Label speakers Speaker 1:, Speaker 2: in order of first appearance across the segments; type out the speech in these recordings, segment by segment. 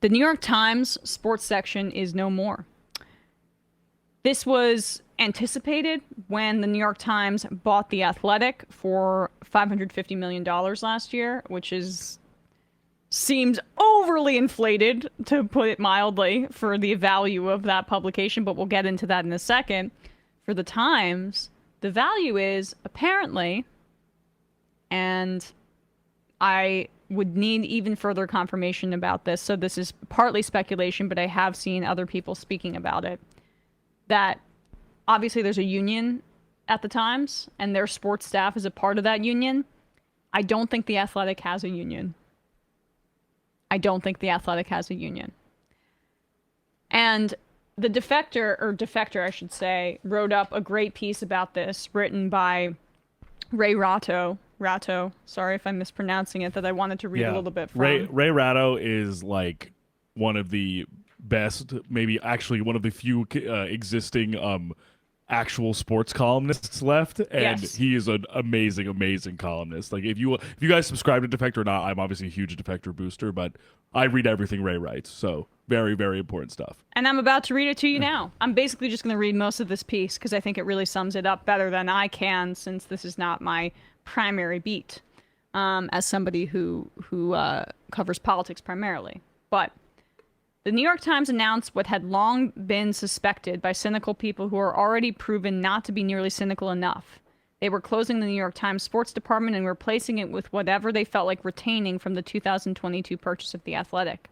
Speaker 1: The New York Times sports section is no more. This was anticipated when the New York Times bought The Athletic for $550 million last year, which seems overly inflated, to put it mildly, for the value of that publication, but we'll get into that in a second. For the Times, the value is apparently, and I would need even further confirmation about this, so this is partly speculation, but I have seen other people speaking about it, that obviously there's a union at the Times, and their sports staff is a part of that union. I don't think The Athletic has a union. I don't think The Athletic has a union. And the defector, I should say, wrote up a great piece about this, written by Ratto, sorry if I'm mispronouncing it, that I wanted to read a little bit from.
Speaker 2: Ray Ratto is like one of the best, maybe actually one of the few existing actual sports columnists left, and
Speaker 1: Yes.
Speaker 2: he is an amazing columnist. Like if you guys subscribe to Defector or not, I'm obviously a huge Defector booster, but I read everything Ray writes, so very important stuff.
Speaker 1: And I'm about to read it to you now. I'm basically just going to read most of this piece because I think it really sums it up better than I can, since this is not my primary beat, as somebody who covers politics primarily. But the New York Times announced what had long been suspected by cynical people who are already proven not to be nearly cynical enough. They were closing the New York Times sports department and replacing it with whatever they felt like retaining from the 2022 purchase of The Athletic.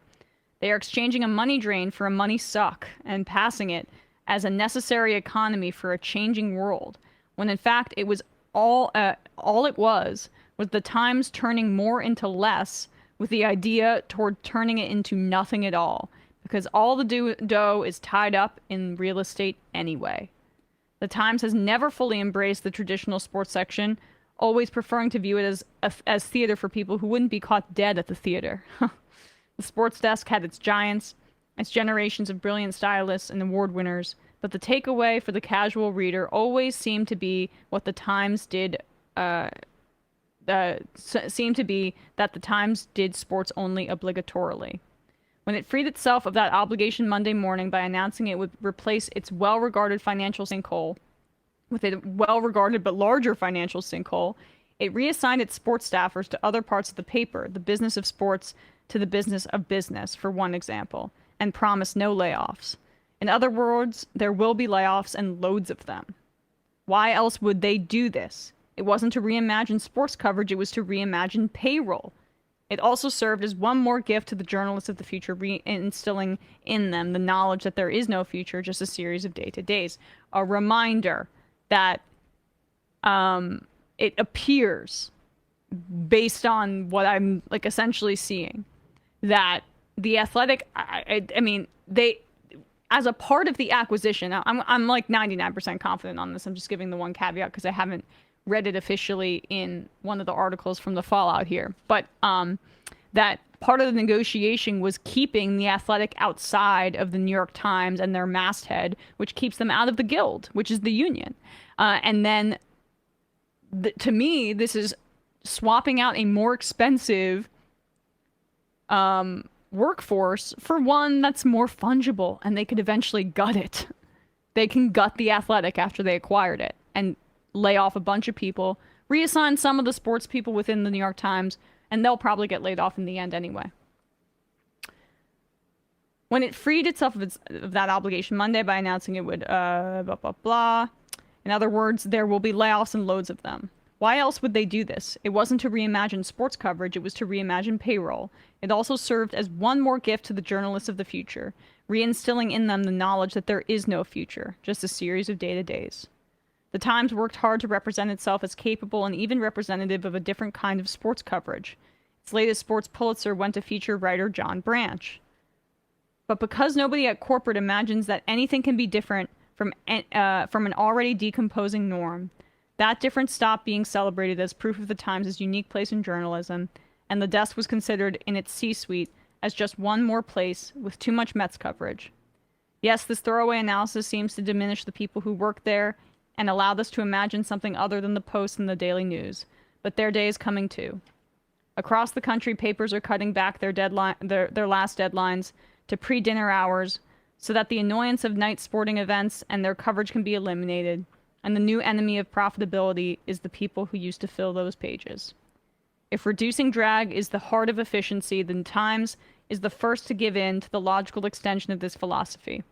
Speaker 1: They are exchanging a money drain for a money suck and passing it as a necessary economy for a changing world, when in fact it was all it was the Times turning more into less, with the idea toward turning it into nothing at all, because all the dough is tied up in real estate anyway. The Times has never fully embraced the traditional sports section, always preferring to view it as theater for people who wouldn't be caught dead at the theater. The sports desk had its giants, its generations of brilliant stylists and award winners, but the takeaway for the casual reader always seemed to be what the Times did. Seemed to be that the Times did sports only obligatorily. When it freed itself of that obligation Monday morning by announcing it would replace its well-regarded financial sinkhole with a well-regarded but larger financial sinkhole, it reassigned its sports staffers to other parts of the paper, the business of sports to the business of business, for one example, and promised no layoffs. In other words, there will be layoffs and loads of them. Why else would they do this? It wasn't to reimagine sports coverage, it was to reimagine payroll. It also served as one more gift to the journalists of the future, reinstilling in them the knowledge that there is no future, just a series of day-to-days. A reminder that it appears, based on what I'm like essentially seeing, that The Athletic, I mean, they, as a part of the acquisition, I'm like 99% confident on this. I'm just giving the one caveat because I haven't read it officially in one of the articles from the Fallout here. But that part of the negotiation was keeping The Athletic outside of the New York Times and their masthead, which keeps them out of the guild, which is the union. And then, to me, this is swapping out a more expensive workforce for one that's more fungible, and they could eventually gut it. They can gut The Athletic after they acquired it and lay off a bunch of people, reassign some of the sports people within the New York Times, and they'll probably get laid off in the end anyway. When it freed itself of that obligation Monday by announcing it would blah, blah, blah. In other words, there will be layoffs and loads of them. Why else would they do this? It wasn't to reimagine sports coverage, it was to reimagine payroll. It also served as one more gift to the journalists of the future, reinstilling in them the knowledge that there is no future, just a series of day-to-days. The Times worked hard to represent itself as capable and even representative of a different kind of sports coverage. Its latest sports Pulitzer went to feature writer John Branch. But because nobody at corporate imagines that anything can be different from an already decomposing norm, that difference stopped being celebrated as proof of the Times' unique place in journalism, and the desk was considered in its C-suite as just one more place with too much Mets coverage. Yes, this throwaway analysis seems to diminish the people who work there and allowed us to imagine something other than the Post and the Daily News, but their day is coming too. Across the country, papers are cutting back their last deadlines to pre-dinner hours so that the annoyance of night sporting events and their coverage can be eliminated. And the new enemy of profitability is the people who used to fill those pages. If reducing drag is the heart of efficiency, then Times is the first to give in to the logical extension of this philosophy.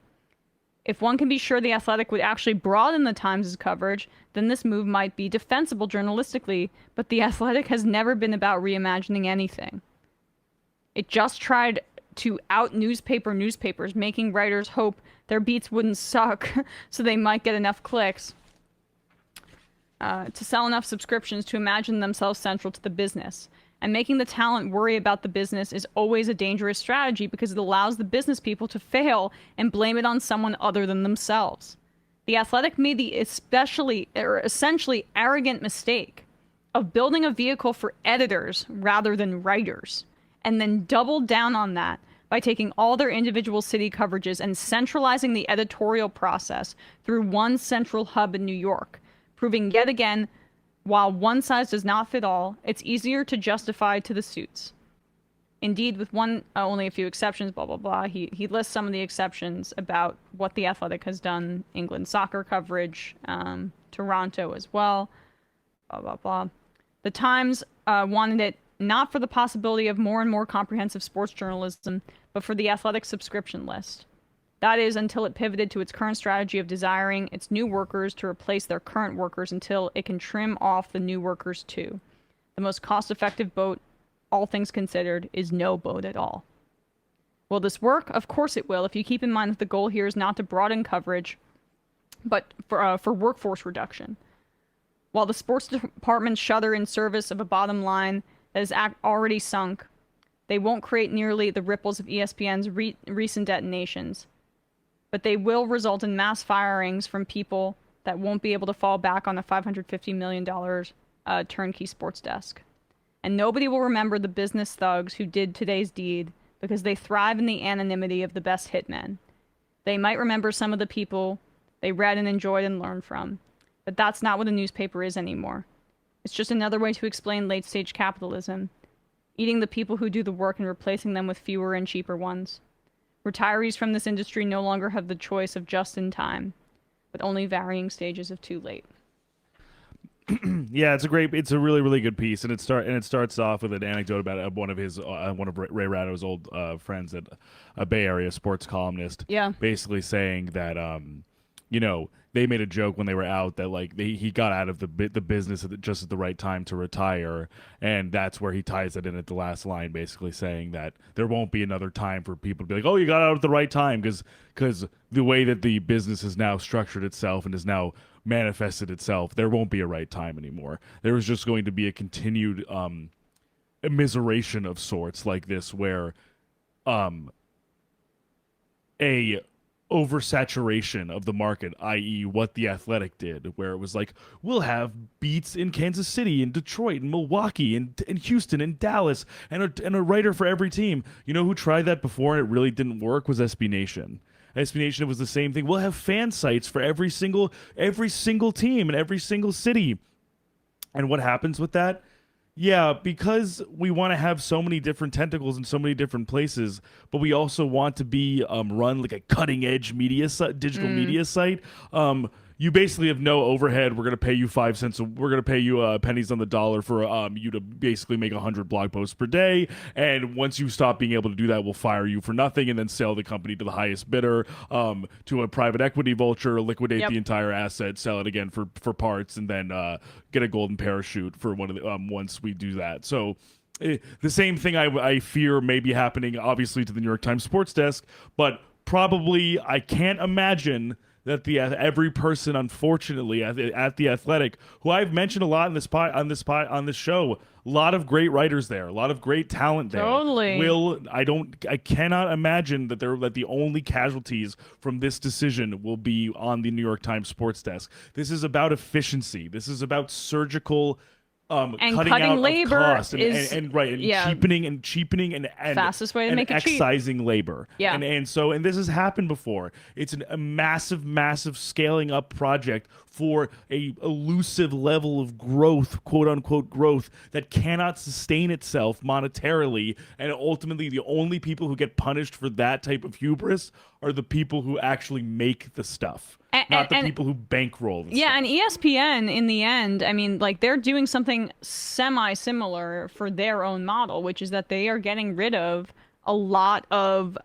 Speaker 1: If one can be sure The Athletic would actually broaden the Times' coverage, then this move might be defensible journalistically, but The Athletic has never been about reimagining anything. It just tried to newspapers, making writers hope their beats wouldn't suck so they might get enough clicks to sell enough subscriptions to imagine themselves central to the business. And making the talent worry about the business is always a dangerous strategy because it allows the business people to fail and blame it on someone other than themselves. The Athletic made the essentially arrogant mistake of building a vehicle for editors rather than writers, and then doubled down on that by taking all their individual city coverages and centralizing the editorial process through one central hub in New York, proving yet again, while one size does not fit all, it's easier to justify to the suits. Indeed, with only a few exceptions, blah, blah, blah, he lists some of the exceptions about what The Athletic has done, England soccer coverage, Toronto as well, blah, blah, blah. The Times wanted it not for the possibility of more and more comprehensive sports journalism, but for the Athletic subscription list. That is, until it pivoted to its current strategy of desiring its new workers to replace their current workers until it can trim off the new workers too. The most cost-effective boat, all things considered, is no boat at all. Will this work? Of course it will, if you keep in mind that the goal here is not to broaden coverage, but for workforce reduction. While the sports departments shudder in service of a bottom line that is already sunk, they won't create nearly the ripples of ESPN's recent detonations. But they will result in mass firings from people that won't be able to fall back on a $550 million turnkey sports desk. And nobody will remember the business thugs who did today's deed because they thrive in the anonymity of the best hitmen. They might remember some of the people they read and enjoyed and learned from, but that's not what a newspaper is anymore. It's just another way to explain late-stage capitalism, eating the people who do the work and replacing them with fewer and cheaper ones. Retirees from this industry no longer have the choice of just in time, but only varying stages of too late.
Speaker 2: Yeah, it's a really, really good piece, and it starts off with an anecdote about one of Ray Ratto's old friends, at a Bay Area sports columnist.
Speaker 1: Yeah,
Speaker 2: basically saying that they made a joke when they were out that he got out of the business just at the right time to retire, and that's where he ties it in at the last line, basically saying that there won't be another time for people to be like, oh, you got out at the right time, because the way that the business has now structured itself and has now manifested itself, there won't be a right time anymore. There is just going to be a continued immiseration of sorts like this, where a oversaturation of the market, i.e. what The Athletic did, where it was like, we'll have beats in Kansas City and Detroit and Milwaukee and Houston and Dallas and a writer for every team. You know who tried that before and it really didn't work? Was SB Nation. SB Nation was the same thing. We'll have fan sites for every single team in every single city. And what happens with that? Yeah, because we want to have so many different tentacles in so many different places, but we also want to be run like a cutting-edge digital media site. You basically have no overhead. We're going to pay you 5 cents. We're going to pay you pennies on the dollar for you to basically make 100 blog posts per day. And once you stop being able to do that, we'll fire you for nothing and then sell the company to the highest bidder, to a private equity vulture, liquidate the entire asset, sell it again for parts, and then get a golden parachute for one of the, once we do that. So the same thing I fear may be happening, obviously, to the New York Times sports desk, but probably I can't imagine that every person, unfortunately, at The Athletic, who I've mentioned a lot on this show, a lot of great writers there, a lot of great talent there.
Speaker 1: Totally.
Speaker 2: I cannot imagine that the only casualties from this decision will be on the New York Times sports desk. This is about efficiency. This is about surgical
Speaker 1: And
Speaker 2: cutting
Speaker 1: cutting
Speaker 2: out
Speaker 1: labor
Speaker 2: of cost
Speaker 1: is
Speaker 2: and
Speaker 1: yeah,
Speaker 2: cheapening and
Speaker 1: fastest way to
Speaker 2: and
Speaker 1: make it cheap.
Speaker 2: excising labor.
Speaker 1: Yeah.
Speaker 2: And this has happened before. It's a massive scaling up project for a elusive level of growth, quote unquote growth, that cannot sustain itself monetarily, and ultimately the only people who get punished for that type of hubris are the people who actually make the stuff. Not the people who bankroll the stuff.
Speaker 1: And ESPN, in the end, I mean, like, they're doing something semi-similar for their own model, which is that they are getting rid of a lot of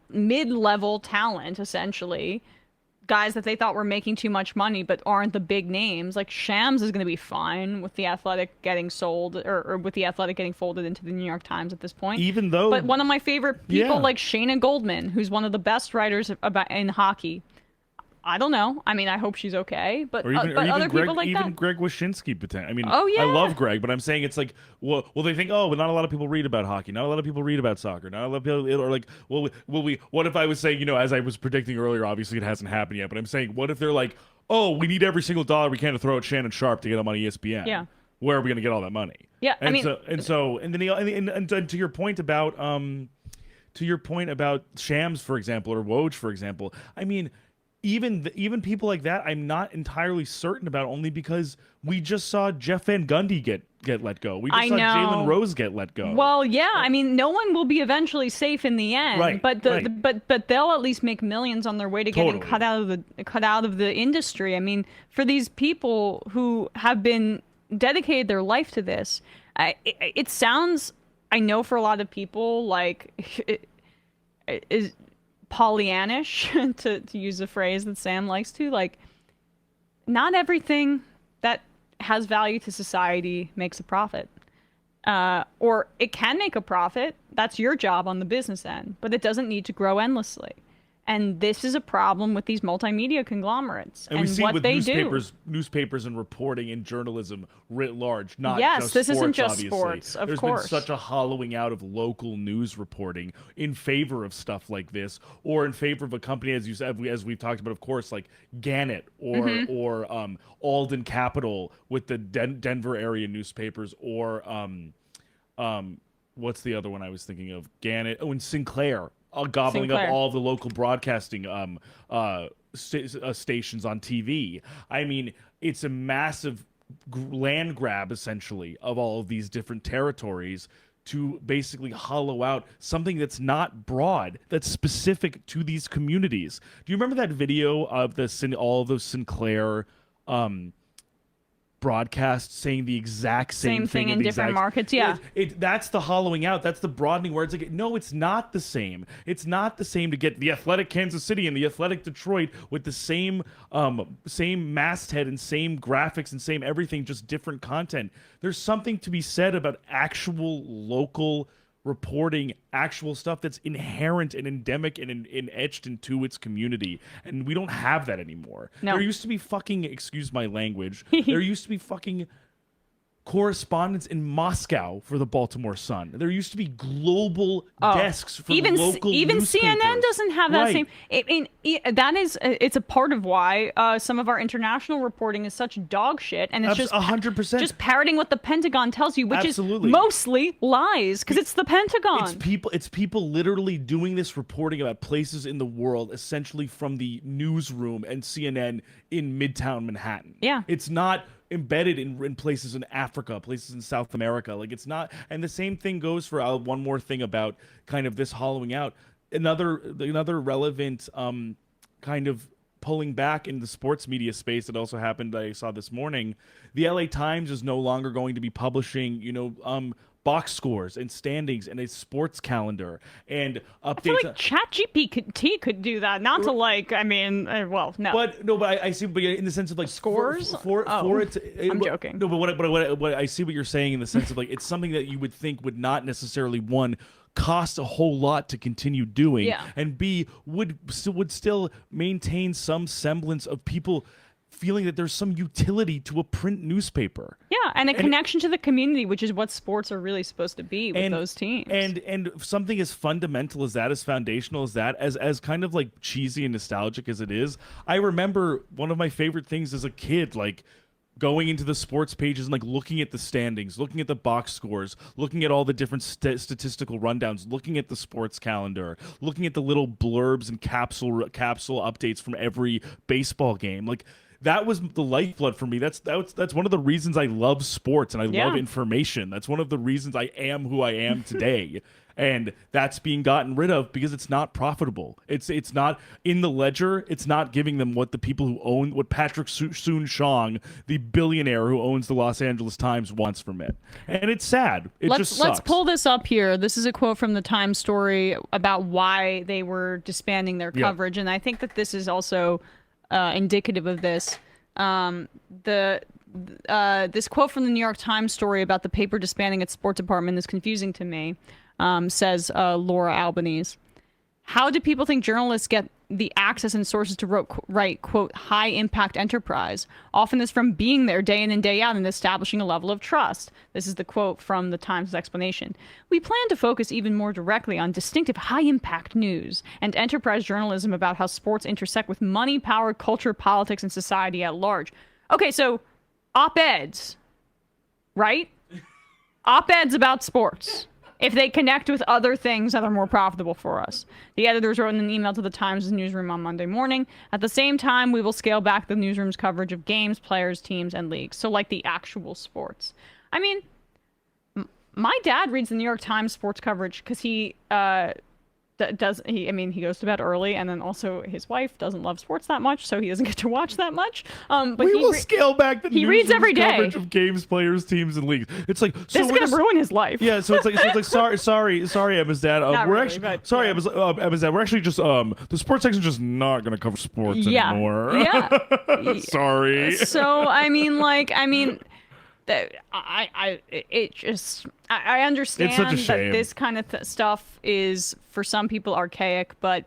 Speaker 1: mid-level talent, essentially. Guys that they thought were making too much money but aren't the big names. Like, Shams is going to be fine with the Athletic getting sold, or with the Athletic getting folded into the New York Times at this point.
Speaker 2: Even though...
Speaker 1: But one of my favorite people, like Shayna Goldman, who's one of the best writers in hockey, I don't know. I mean, I hope she's okay. But other
Speaker 2: Greg,
Speaker 1: people like
Speaker 2: even
Speaker 1: that.
Speaker 2: Greg Wyshynski, I mean,
Speaker 1: Oh, yeah.
Speaker 2: I love Greg, but I'm saying it's like, well, they think, oh, but not a lot of people read about hockey. Not a lot of people read about soccer. Not a lot of people are like, well, what if I was saying, as I was predicting earlier, obviously it hasn't happened yet, but I'm saying, what if they're like, oh, we need every single dollar we can to throw at Shannon Sharp to get him on ESPN?
Speaker 1: Yeah.
Speaker 2: Where are we going to get all that money?
Speaker 1: Yeah,
Speaker 2: and
Speaker 1: I mean,
Speaker 2: to your point about Shams, for example, or Woj, for example, I mean, even people like that, I'm not entirely certain about, only because we just saw Jeff Van Gundy get let go. We just saw Jalen Rose get let go.
Speaker 1: Well, yeah, I mean, no one will be eventually safe in the end,
Speaker 2: right,
Speaker 1: but but they'll at least make millions on their way to getting cut out of the industry. I mean, for these people who have been dedicated their life to this, it sounds, I know, for a lot of people, like it is Pollyannish, to use a phrase that Sam likes to, like, not everything that has value to society makes a profit. Or it can make a profit. That's your job on the business end, but it doesn't need to grow endlessly. And this is a problem with these multimedia conglomerates and
Speaker 2: we see
Speaker 1: what
Speaker 2: with
Speaker 1: they
Speaker 2: newspapers and reporting and journalism writ large, not just
Speaker 1: this
Speaker 2: sports,
Speaker 1: isn't just
Speaker 2: obviously.
Speaker 1: sports, of
Speaker 2: There's
Speaker 1: course.
Speaker 2: been such a hollowing out of local news reporting in favor of stuff like this, or in favor of a company, as you said, as we've talked about, of course, like Gannett or Alden Capital with the Denver area newspapers, or what's the other one I was thinking of? Gannett. Oh, and Sinclair. Gobbling up all the local broadcasting stations on TV. I mean, it's a massive land grab, essentially, of all of these different territories to basically hollow out something that's not broad, that's specific to these communities. Do you remember that video of all of those Sinclair broadcasts saying the exact same thing
Speaker 1: in different markets? Yeah,
Speaker 2: that's the hollowing out. That's the broadening, where it's like, no, it's not the same. It's not the same to get the Athletic Kansas City and the Athletic Detroit with the same masthead and same graphics and same everything, just different content. There's something to be said about actual local reporting, actual stuff that's inherent and endemic and etched into its community, and we don't have that anymore.
Speaker 1: No.
Speaker 2: There used to be fucking, excuse my language, there used to be fucking correspondence in Moscow for the Baltimore Sun. There used to be global desks for local
Speaker 1: even
Speaker 2: newspapers.
Speaker 1: CNN doesn't have that same. I mean, it's a part of why some of our international reporting is such dog shit, and it's just
Speaker 2: 100%,
Speaker 1: just parroting what the Pentagon tells you, which
Speaker 2: Absolutely.
Speaker 1: is mostly lies, because it's the Pentagon.
Speaker 2: It's people literally doing this reporting about places in the world, essentially from the newsroom and CNN in Midtown Manhattan.
Speaker 1: Yeah,
Speaker 2: it's not embedded in places in Africa, places in South America. Like, it's not. And the same thing goes for one more thing about kind of this hollowing out. Another relevant kind of pulling back in the sports media space that also happened, I saw this morning. The LA Times is no longer going to be publishing, box scores and standings and a sports calendar and updates.
Speaker 1: I feel like ChatGPT could do that. Not to no.
Speaker 2: But I see, but in the sense of like
Speaker 1: scores
Speaker 2: for it.
Speaker 1: I'm joking.
Speaker 2: No, but what I see what you're saying in the sense of like, it's something that you would think would not necessarily cost a whole lot to continue doing, and B would still maintain some semblance of people feeling that there's some utility to a print newspaper.
Speaker 1: Yeah, and a connection to the community, which is what sports are really supposed to be with those teams.
Speaker 2: And something as fundamental as that, as foundational as that, as kind of like cheesy and nostalgic as it is, I remember one of my favorite things as a kid, like going into the sports pages and like looking at the standings, looking at the box scores, looking at all the different statistical rundowns, looking at the sports calendar, looking at the little blurbs and capsule updates from every baseball game. Like that was the lifeblood for me. That's one of the reasons I love sports and I love information. That's one of the reasons I am who I am today. And that's being gotten rid of because it's not profitable. It's not in the ledger. It's not giving them what the people who own, what Patrick Soon-Shiong, the billionaire who owns the Los Angeles Times, wants from it. And it's sad. Just sucks.
Speaker 1: Let's pull this up here. This is a quote from the Times story about why they were disbanding their coverage, and I think that this is also indicative of this. This quote from the New York Times story about the paper disbanding its sports department is confusing to me. Says Laura Albanese. How do people think journalists get the access and sources to write, quote, high impact enterprise? Often it's from being there day in and day out and establishing a level of trust. This is the quote from the Times explanation. We plan to focus even more directly on distinctive high impact news and enterprise journalism about how sports intersect with money, power, culture, politics, and society at large. Okay, so op-eds, right? Op-eds about sports. If they connect with other things that are more profitable for us. The editors wrote in an email to the Times' newsroom on Monday morning. At the same time, we will scale back the newsroom's coverage of games, players, teams, and leagues. So like the actual sports. I mean, my dad reads the New York Times sports coverage because he he goes to bed early, and then also his wife doesn't love sports that much, so he doesn't get to watch that much. But
Speaker 2: we will scale back the
Speaker 1: he reads every day
Speaker 2: coverage of games, players, teams, and leagues. It's like
Speaker 1: this is gonna ruin his life.
Speaker 2: Yeah, so it's like sorry, Emma's dad. Emma's dad. We're actually just the sports section just not gonna cover sports anymore.
Speaker 1: Yeah,
Speaker 2: sorry.
Speaker 1: So I understand that this kind of stuff is for some people archaic, but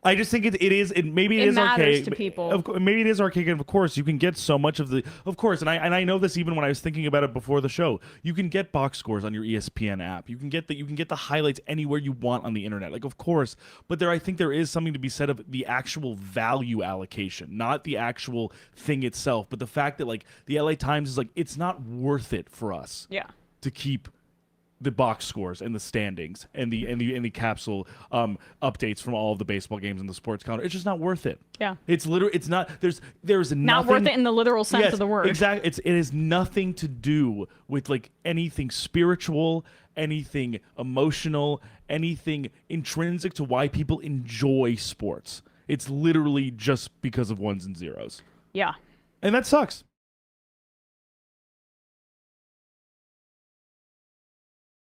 Speaker 2: I just think it is archaic
Speaker 1: to people.
Speaker 2: Maybe it is archaic, and of course you can get so much of the. Of course, and I know this even when I was thinking about it before the show. You can get box scores on your ESPN app. You can get the highlights anywhere you want on the internet. Like of course, but I think there is something to be said of the actual value allocation, not the actual thing itself, but the fact that like the LA Times is like it's not worth it for us.
Speaker 1: Yeah.
Speaker 2: To keep the box scores and the standings and the capsule updates from all of the baseball games and the sports calendar. It's just not worth it.
Speaker 1: Yeah.
Speaker 2: It's literally it's not there's nothing
Speaker 1: not worth it in the literal sense of the word.
Speaker 2: Exactly. It has nothing to do with like anything spiritual, anything emotional, anything intrinsic to why people enjoy sports. It's literally just because of ones and zeros.
Speaker 1: Yeah.
Speaker 2: And that sucks.